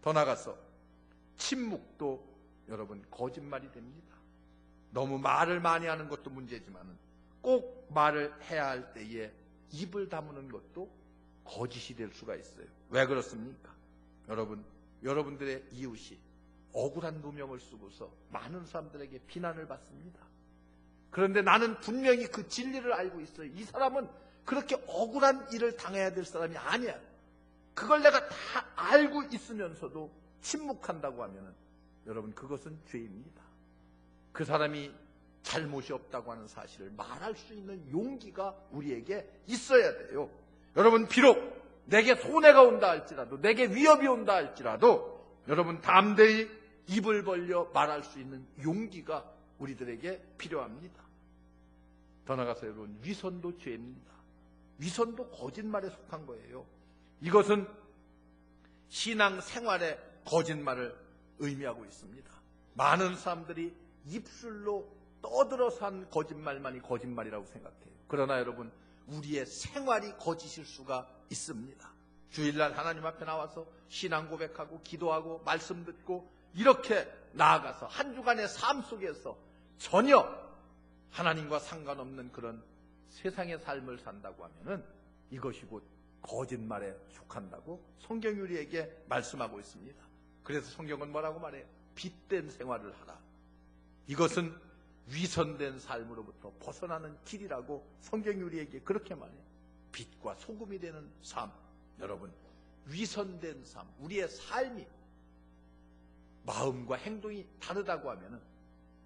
더 나아가서 침묵도 여러분 거짓말이 됩니다. 너무 말을 많이 하는 것도 문제지만 꼭 말을 해야 할 때에 입을 다무는 것도 거짓이 될 수가 있어요. 왜 그렇습니까? 여러분들의 이웃이 억울한 누명을 쓰고서 많은 사람들에게 비난을 받습니다. 그런데 나는 분명히 그 진리를 알고 있어요. 이 사람은 그렇게 억울한 일을 당해야 될 사람이 아니야. 그걸 내가 다 알고 있으면서도 침묵한다고 하면 여러분 그것은 죄입니다. 그 사람이 잘못이 없다고 하는 사실을 말할 수 있는 용기가 우리에게 있어야 돼요. 여러분 비록 내게 손해가 온다 할지라도, 내게 위협이 온다 할지라도 여러분 담대히 입을 벌려 말할 수 있는 용기가 우리들에게 필요합니다. 더 나아가서 여러분 위선도 죄입니다. 위선도 거짓말에 속한 거예요. 이것은 신앙 생활의 거짓말을 의미하고 있습니다. 많은 사람들이 입술로 떠들어서 한 거짓말만이 거짓말이라고 생각해요. 그러나 여러분 우리의 생활이 거짓일 수가 있습니다. 주일날 하나님 앞에 나와서 신앙 고백하고 기도하고 말씀 듣고 이렇게 나아가서 한 주간의 삶 속에서 전혀 하나님과 상관없는 그런 세상의 삶을 산다고 하면은 이것이 곧 거짓말에 속한다고 성경이 우리에게 말씀하고 있습니다. 그래서 성경은 뭐라고 말해요? 빛된 생활을 하라. 이것은 위선된 삶으로부터 벗어나는 길이라고 성경이 우리에게 그렇게 말해요. 빛과 소금이 되는 삶. 여러분 위선된 삶, 우리의 삶이 마음과 행동이 다르다고 하면은,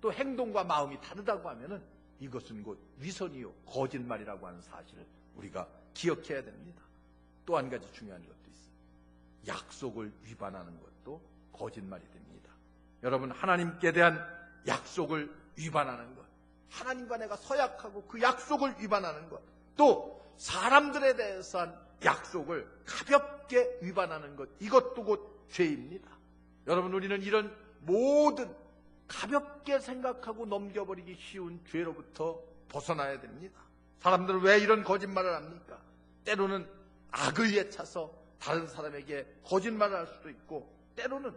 또 행동과 마음이 다르다고 하면은 이것은 곧 위선이요 거짓말이라고 하는 사실을 우리가 기억해야 됩니다. 또 한 가지 중요한 것도 있어요. 약속을 위반하는 것도 거짓말이 됩니다. 여러분 하나님께 대한 약속을 위반하는 것, 하나님과 내가 서약하고 그 약속을 위반하는 것, 또 사람들에 대해서 한 약속을 가볍게 위반하는 것, 이것도 곧 죄입니다. 여러분 우리는 이런 모든 가볍게 생각하고 넘겨버리기 쉬운 죄로부터 벗어나야 됩니다. 사람들은 왜 이런 거짓말을 합니까? 때로는 악의에 차서 다른 사람에게 거짓말을 할 수도 있고, 때로는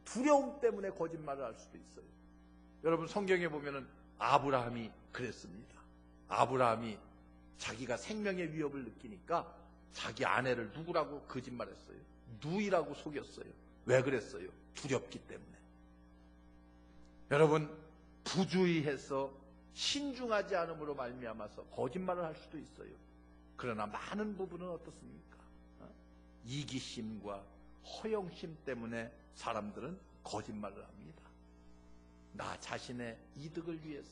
두려움 때문에 거짓말을 할 수도 있어요. 여러분 성경에 보면은 아브라함이 그랬습니다. 아브라함이 자기가 생명의 위협을 느끼니까 자기 아내를 누구라고 거짓말했어요. 누이라고 속였어요. 왜 그랬어요? 두렵기 때문에. 여러분 부주의해서 신중하지 않음으로 말미암아서 거짓말을 할 수도 있어요. 그러나 많은 부분은 어떻습니까? 이기심과 허영심 때문에 사람들은 거짓말을 합니다. 나 자신의 이득을 위해서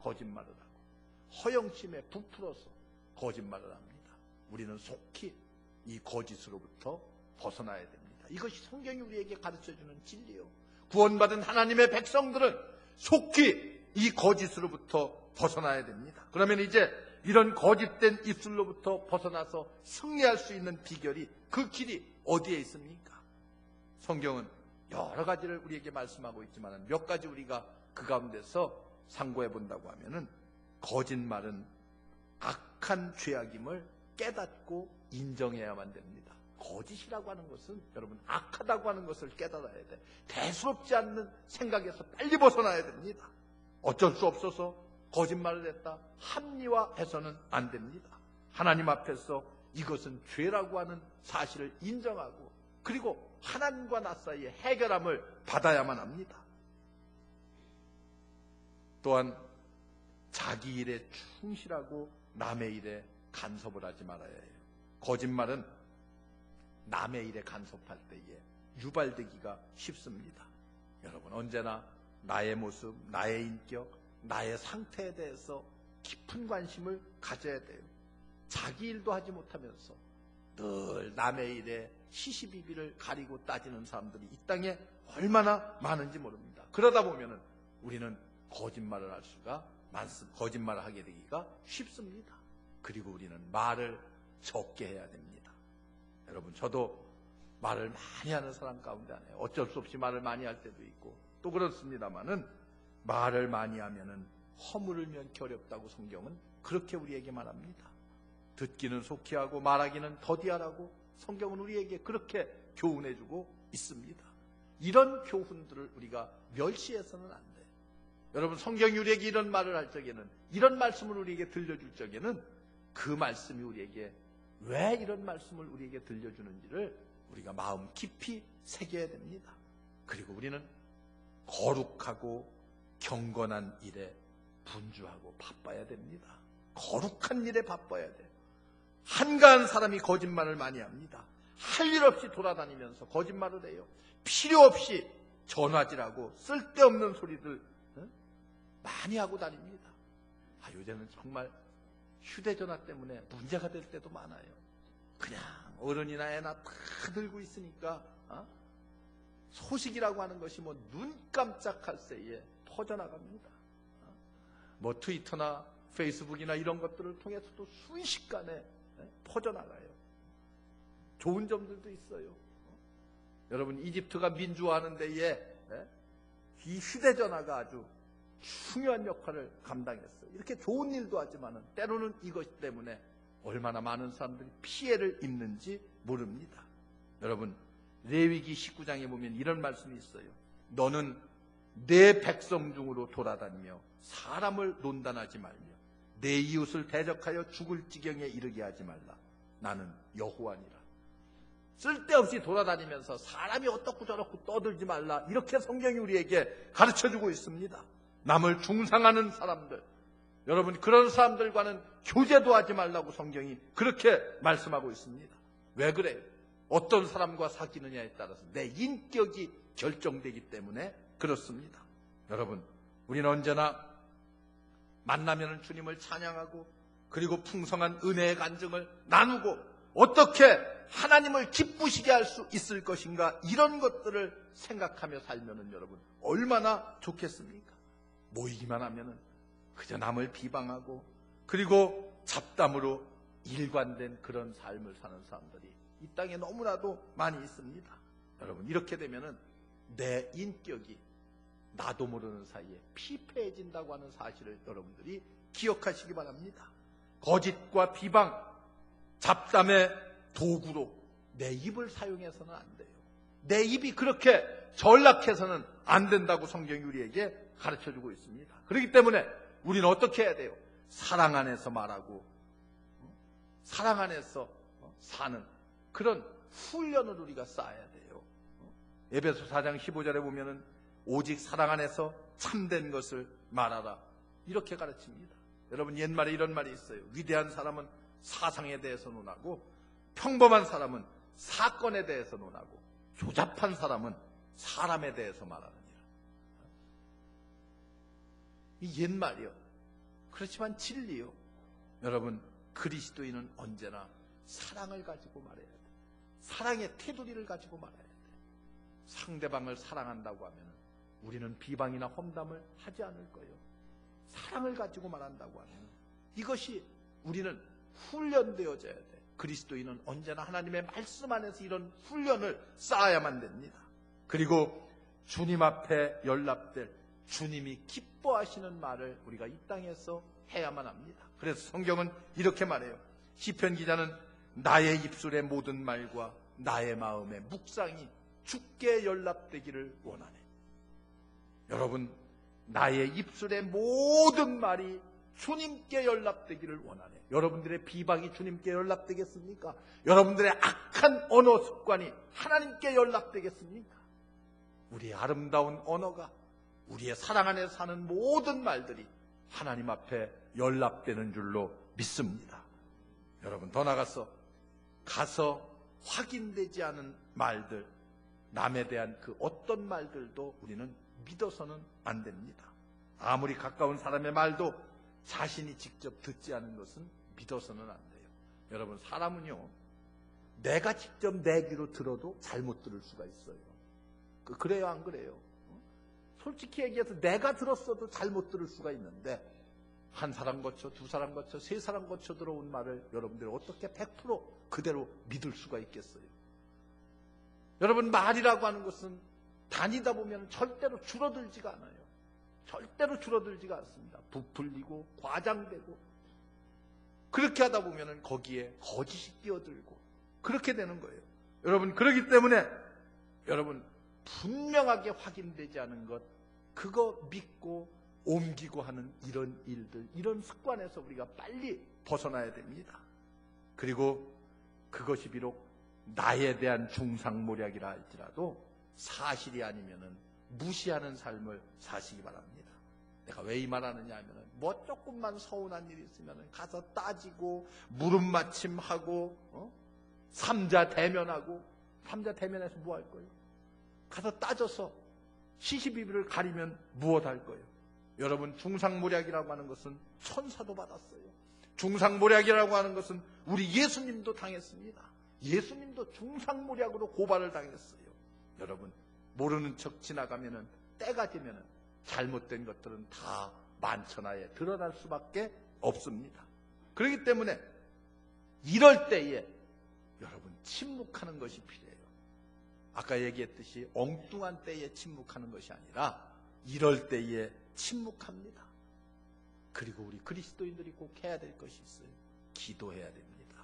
거짓말을 하고 허영심에 부풀어서 거짓말을 합니다. 우리는 속히 이 거짓으로부터 벗어나야 됩니다. 이것이 성경이 우리에게 가르쳐주는 진리요. 구원받은 하나님의 백성들은 속히 이 거짓으로부터 벗어나야 됩니다. 그러면 이제 이런 거짓된 입술로부터 벗어나서 승리할 수 있는 비결이, 그 길이 어디에 있습니까? 성경은 여러 가지를 우리에게 말씀하고 있지만 몇 가지 우리가 그 가운데서 상고해 본다고 하면은, 거짓말은 악한 죄악임을 깨닫고 인정해야만 됩니다. 거짓이라고 하는 것은 여러분 악하다고 하는 것을 깨달아야 돼. 대수롭지 않는 생각에서 빨리 벗어나야 됩니다. 어쩔 수 없어서 거짓말을 했다 합리화해서는 안 됩니다. 하나님 앞에서 이것은 죄라고 하는 사실을 인정하고, 그리고 하나님과 나 사이에 해결함을 받아야만 합니다. 또한 자기 일에 충실하고 남의 일에 간섭을 하지 말아야 해요. 거짓말은 남의 일에 간섭할 때에 유발되기가 쉽습니다. 여러분 언제나 나의 모습, 나의 인격, 나의 상태에 대해서 깊은 관심을 가져야 돼요. 자기 일도 하지 못하면서 늘 남의 일에 시시비비를 가리고 따지는 사람들이 이 땅에 얼마나 많은지 모릅니다. 그러다 보면은 우리는 거짓말을 할 수가 많습니다. 거짓말을 하게 되기가 쉽습니다. 그리고 우리는 말을 적게 해야 됩니다. 여러분 저도 말을 많이 하는 사람 가운데 아니에요. 어쩔 수 없이 말을 많이 할 때도 있고 또 그렇습니다만은, 말을 많이 하면은 허물면 어렵다고 성경은 그렇게 우리에게 말합니다. 듣기는 속히 하고 말하기는 더디하라고 성경은 우리에게 그렇게 교훈해주고 있습니다. 이런 교훈들을 우리가 멸시해서는 안 돼요. 여러분, 성경이 우리에게 이런 말을 할 적에는, 이런 말씀을 우리에게 들려줄 적에는 그 말씀이 우리에게 왜 이런 말씀을 우리에게 들려주는지를 우리가 마음 깊이 새겨야 됩니다. 그리고 우리는 거룩하고 경건한 일에 분주하고 바빠야 됩니다. 거룩한 일에 바빠야 돼요. 한가한 사람이 거짓말을 많이 합니다. 할 일 없이 돌아다니면서 거짓말을 해요. 필요 없이 전화질하고 쓸데없는 소리들 많이 하고 다닙니다. 요새는 정말 휴대전화 때문에 문제가 될 때도 많아요. 그냥 어른이나 애나 다 들고 있으니까 소식이라고 하는 것이 뭐 눈 깜짝할 새에 퍼져나갑니다. 뭐 트위터나 페이스북이나 이런 것들을 통해서도 순식간에 퍼져나가요. 좋은 점들도 있어요. 여러분, 이집트가 민주화하는 데에 이 휴대전화가 아주 중요한 역할을 감당했어요. 이렇게 좋은 일도 하지만 때로는 이것 때문에 얼마나 많은 사람들이 피해를 입는지 모릅니다. 여러분, 레위기 19장에 보면 이런 말씀이 있어요. 너는 내 백성 중으로 돌아다니며 사람을 논단하지 말며 내 이웃을 대적하여 죽을 지경에 이르게 하지 말라. 나는 여호와니라. 쓸데없이 돌아다니면서 사람이 어떻고 저렇고 떠들지 말라. 이렇게 성경이 우리에게 가르쳐주고 있습니다. 남을 중상하는 사람들, 여러분, 그런 사람들과는 교제도 하지 말라고 성경이 그렇게 말씀하고 있습니다. 왜 그래요? 어떤 사람과 사귀느냐에 따라서 내 인격이 결정되기 때문에 그렇습니다. 여러분, 우리는 언제나 만나면 주님을 찬양하고 그리고 풍성한 은혜의 간증을 나누고 어떻게 하나님을 기쁘시게 할 수 있을 것인가, 이런 것들을 생각하며 살면은 여러분 얼마나 좋겠습니까? 모이기만 하면은 그저 남을 비방하고 그리고 잡담으로 일관된 그런 삶을 사는 사람들이 이 땅에 너무나도 많이 있습니다. 여러분, 이렇게 되면은 내 인격이 나도 모르는 사이에 피폐해진다고 하는 사실을 여러분들이 기억하시기 바랍니다. 거짓과 비방, 잡담의 도구로 내 입을 사용해서는 안 돼요. 내 입이 그렇게 전락해서는 안 된다고 성경이 우리에게 가르쳐주고 있습니다. 그렇기 때문에 우리는 어떻게 해야 돼요? 사랑 안에서 말하고 사랑 안에서 사는 그런 훈련을 우리가 쌓아야 돼요. 에베소 4장 15절에 보면은 오직 사랑 안에서 참된 것을 말하라, 이렇게 가르칩니다. 여러분, 옛말에 이런 말이 있어요. 위대한 사람은 사상에 대해서 논하고 평범한 사람은 사건에 대해서 논하고 조잡한 사람은 사람에 대해서 말하느니라. 이 옛말이요. 그렇지만 진리요. 여러분, 그리스도인은 언제나 사랑을 가지고 말해야 돼요. 사랑의 테두리를 가지고 말해야 돼요. 상대방을 사랑한다고 하면 우리는 비방이나 험담을 하지 않을 거예요. 사랑을 가지고 말한다고 하면 이것이 우리는 훈련되어져야 돼요. 그리스도인은 언제나 하나님의 말씀 안에서 이런 훈련을 쌓아야만 됩니다. 그리고 주님 앞에 연락될 주님이 기뻐하시는 말을 우리가 이 땅에서 해야만 합니다. 그래서 성경은 이렇게 말해요. 시편 기자는 나의 입술의 모든 말과 나의 마음의 묵상이 주께 연락되기를 원하네. 여러분, 나의 입술의 모든 말이 주님께 연락되기를 원하네. 여러분들의 비방이 주님께 연락되겠습니까? 여러분들의 악한 언어 습관이 하나님께 연락되겠습니까? 우리의 아름다운 언어가, 우리의 사랑 안에 사는 모든 말들이 하나님 앞에 연락되는 줄로 믿습니다. 여러분, 더 나아가서 가서 확인되지 않은 말들, 남에 대한 그 어떤 말들도 우리는 믿어서는 안 됩니다. 아무리 가까운 사람의 말도 자신이 직접 듣지 않은 것은 믿어서는 안 돼요. 여러분, 사람은요, 내가 직접 내 귀로 들어도 잘못 들을 수가 있어요. 그래요, 안 그래요? 솔직히 얘기해서 내가 들었어도 잘못 들을 수가 있는데 한 사람 거쳐, 두 사람 거쳐, 세 사람 거쳐 들어온 말을 여러분들이 어떻게 100% 그대로 믿을 수가 있겠어요? 여러분, 말이라고 하는 것은 다니다 보면 절대로 줄어들지가 않아요. 절대로 줄어들지가 않습니다. 부풀리고 과장되고 그렇게 하다 보면 거기에 거짓이 끼어들고 그렇게 되는 거예요. 여러분, 그렇기 때문에 여러분, 분명하게 확인되지 않은 것, 그거 믿고 옮기고 하는 이런 일들, 이런 습관에서 우리가 빨리 벗어나야 됩니다. 그리고 그것이 비록 나에 대한 중상모략이라 할지라도 사실이 아니면은 무시하는 삶을 사시기 바랍니다. 내가 왜 이 말하느냐 하면은 뭐 조금만 서운한 일이 있으면은 가서 따지고 물음맞춤하고 삼자 대면하고, 삼자 대면해서 뭐 할 거예요? 가서 따져서 시시비비를 가리면 무엇 할 거예요? 여러분, 중상모략이라고 하는 것은 천사도 받았어요. 중상모략이라고 하는 것은 우리 예수님도 당했습니다. 예수님도 중상모략으로 고발을 당했어요. 여러분, 모르는 척 지나가면은, 때가 되면은 잘못된 것들은 다 만천하에 드러날 수밖에 없습니다. 그렇기 때문에 이럴 때에 여러분, 침묵하는 것이 필요해요. 아까 얘기했듯이 엉뚱한 때에 침묵하는 것이 아니라 이럴 때에 침묵합니다. 그리고 우리 그리스도인들이 꼭 해야 될 것이 있어요. 기도해야 됩니다.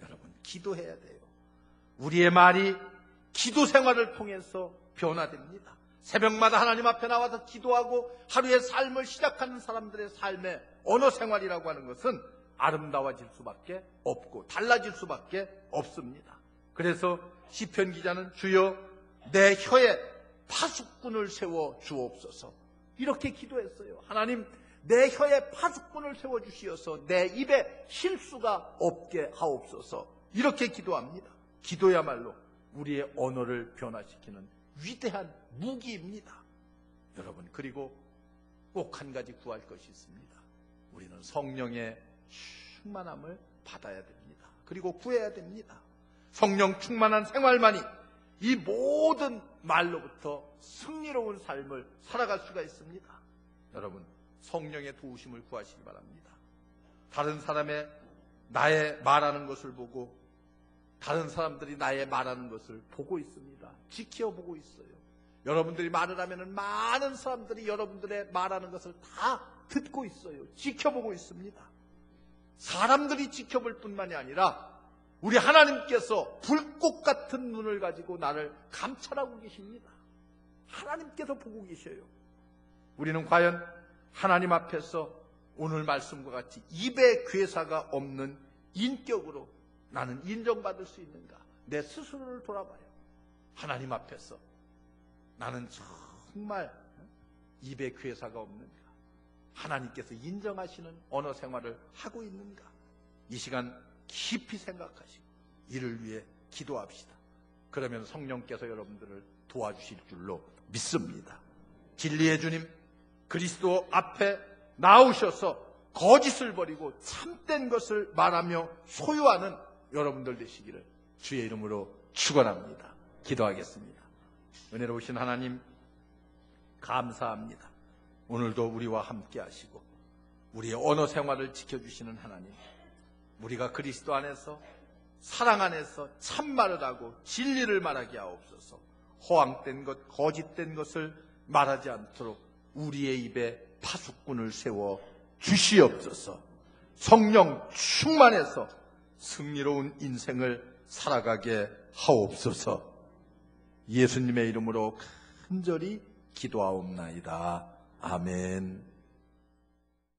여러분, 기도해야 돼요. 우리의 말이 기도 생활을 통해서 변화됩니다. 새벽마다 하나님 앞에 나와서 기도하고 하루의 삶을 시작하는 사람들의 삶의 언어 생활이라고 하는 것은 아름다워질 수밖에 없고 달라질 수밖에 없습니다. 그래서 시편 기자는 주여 내 혀에 파수꾼을 세워 주옵소서, 이렇게 기도했어요. 하나님, 내 혀에 파수꾼을 세워 주시어서 내 입에 실수가 없게 하옵소서, 이렇게 기도합니다. 기도야말로 우리의 언어를 변화시키는 위대한 무기입니다. 여러분, 그리고 꼭 한 가지 구할 것이 있습니다. 우리는 성령의 충만함을 받아야 됩니다. 그리고 구해야 됩니다. 성령 충만한 생활만이 이 모든 말로부터 승리로운 삶을 살아갈 수가 있습니다. 여러분, 성령의 도우심을 구하시기 바랍니다. 다른 사람의 나의 말하는 것을 보고 다른 사람들이 나의 말하는 것을 보고 있습니다. 지켜보고 있어요. 여러분들이 말을 하면 많은 사람들이 여러분들의 말하는 것을 다 듣고 있어요. 지켜보고 있습니다. 사람들이 지켜볼 뿐만이 아니라 우리 하나님께서 불꽃 같은 눈을 가지고 나를 감찰하고 계십니다. 하나님께서 보고 계셔요. 우리는 과연 하나님 앞에서 오늘 말씀과 같이 입에 괴사가 없는 인격으로 나는 인정받을 수 있는가? 내 스스로를 돌아봐요. 하나님 앞에서 나는 정말 입에 괴사가 없는가? 하나님께서 인정하시는 언어 생활을 하고 있는가? 이 시간 깊이 생각하시고 이를 위해 기도합시다. 그러면 성령께서 여러분들을 도와주실 줄로 믿습니다. 진리의 주님 그리스도 앞에 나오셔서 거짓을 버리고 참된 것을 말하며 소유하는 여러분들 되시기를 주의 이름으로 축원합니다. 기도하겠습니다. 은혜로우신 하나님, 감사합니다. 오늘도 우리와 함께 하시고 우리의 언어 생활을 지켜주시는 하나님, 우리가 그리스도 안에서 사랑 안에서 참말을 하고 진리를 말하게 하옵소서. 허황된 것, 거짓된 것을 말하지 않도록 우리의 입에 파수꾼을 세워 주시옵소서. 성령 충만해서 승리로운 인생을 살아가게 하옵소서. 예수님의 이름으로 간절히 기도하옵나이다. 아멘.